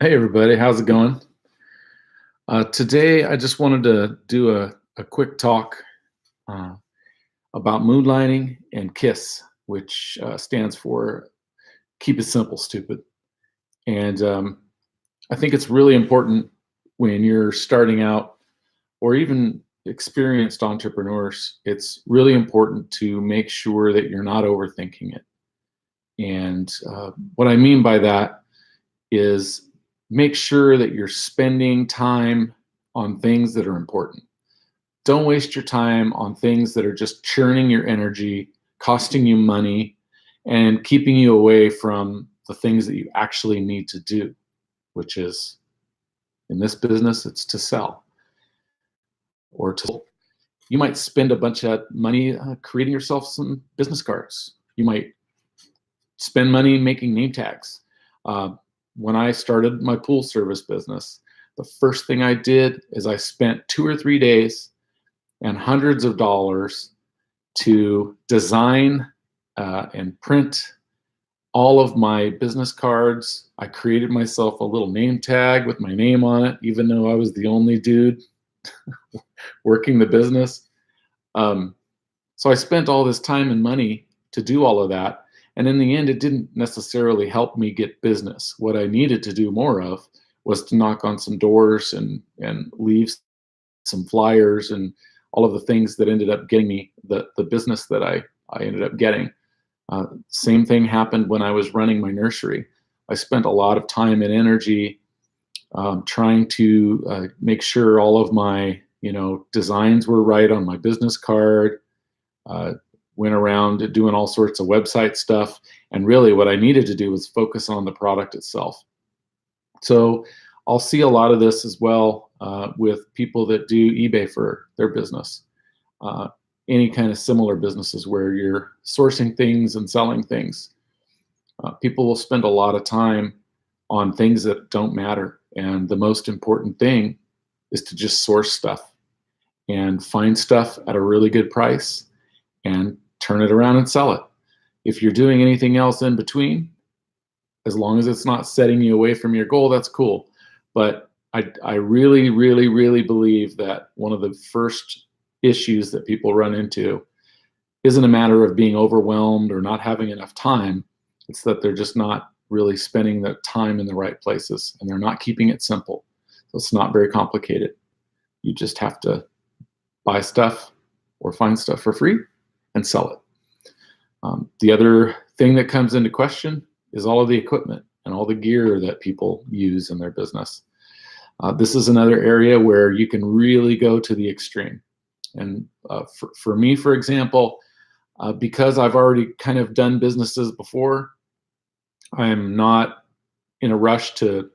Hey everybody, how's it going? Today I just wanted to do a quick talk uh, about moonlighting and KISS, which stands for Keep It Simple, Stupid. And I think it's really important when you're starting out or even experienced entrepreneurs, it's really important to make sure that you're not overthinking it. And what I mean by that is make sure that you're spending time on things that are important. Don't waste your time on things that are just churning your energy, costing you money, and keeping you away from the things that you actually need to do, which is in this business, it's to sell or to. You might spend a bunch of money creating yourself some business cards. You might spend money making name tags. Uh, when I started my pool service business, the first thing I did is I spent 2 or 3 days and hundreds of dollars to design and print all of my business cards. I created myself a little name tag with my name on it, even though I was the only dude working the business. So I spent all this time and money to do all of that. And in the end, it didn't necessarily help me get business. What I needed to do more of was to knock on some doors and leave some flyers and all of the things that ended up getting me the business that I ended up getting. Same thing happened when I was running my nursery. I spent a lot of time and energy trying to make sure all of my designs were right on my business card. Went around doing all sorts of website stuff, and really what I needed to do was focus on the product itself. So I'll see a lot of this as well with people that do eBay for their business. Any kind of similar businesses where you're sourcing things and selling things. People will spend a lot of time on things that don't matter. And the most important thing is to just source stuff and find stuff at a really good price and turn it around and sell it. If you're doing anything else in between, as long as it's not setting you away from your goal, that's cool. But I really, really, really believe that one of the first issues that people run into isn't a matter of being overwhelmed or not having enough time. It's that they're just not really spending the time in the right places, and they're not keeping it simple. So it's not very complicated. You just have to buy stuff or find stuff for free and sell it. The other thing that comes into question is all of the equipment and all the gear that people use in their business. This is another area where you can really go to the extreme. And for me, for example, because I've already kind of done businesses before, I'm not in a rush to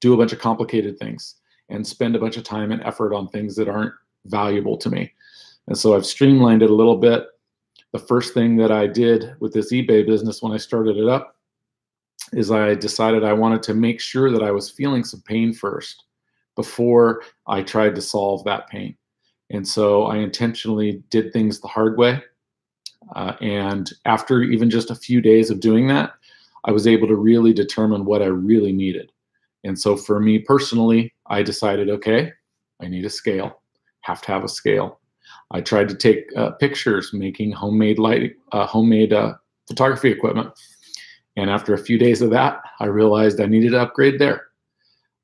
do a bunch of complicated things and spend a bunch of time and effort on things that aren't valuable to me. And so I've streamlined it a little bit. The first thing that I did with this eBay business when I started it up is I decided I wanted to make sure that I was feeling some pain first before I tried to solve that pain. And so I intentionally did things the hard way. And after even just a few days of doing that, I was able to really determine what I really needed. And so for me personally, I decided, okay, I need a scale, have to have a scale. I tried to take pictures making homemade photography equipment. And after a few days of that, I realized I needed to upgrade there.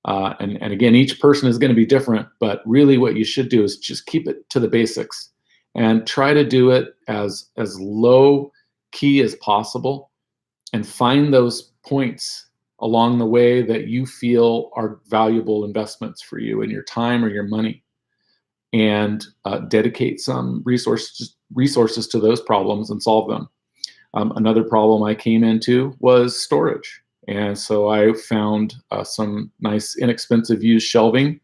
And again, each person is going to be different, but really what you should do is just keep it to the basics and try to do it as low key as possible and find those points along the way that you feel are valuable investments for you in your time or your money, and dedicate some resources to those problems and solve them. Another problem I came into was storage. And so I found some nice inexpensive used shelving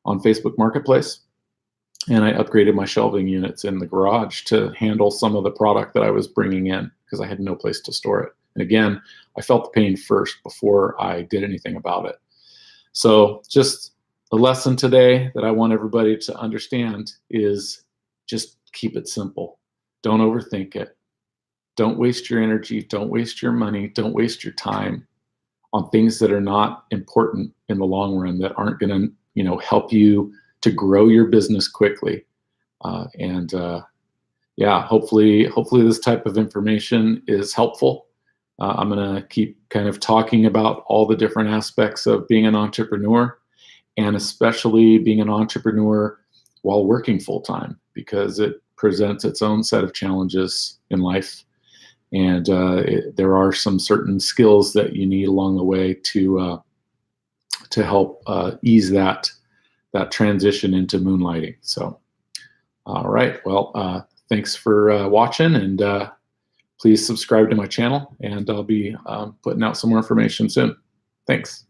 on Facebook Marketplace. And I upgraded my shelving units in the garage to handle some of the product that I was bringing in because I had no place to store it. And again, I felt the pain first before I did anything about it. So just the lesson today that I want everybody to understand is just keep it simple. Don't overthink it. Don't waste your energy. Don't waste your money. Don't waste your time on things that are not important in the long run, that aren't going to, help you to grow your business quickly. And yeah, hopefully this type of information is helpful. I'm going to keep kind of talking about all the different aspects of being an entrepreneur, and especially being an entrepreneur while working full time, because it presents its own set of challenges in life. And there are some certain skills that you need along the way to help ease that transition into moonlighting. So, all right, well, thanks for watching, and please subscribe to my channel, and I'll be putting out some more information soon. Thanks.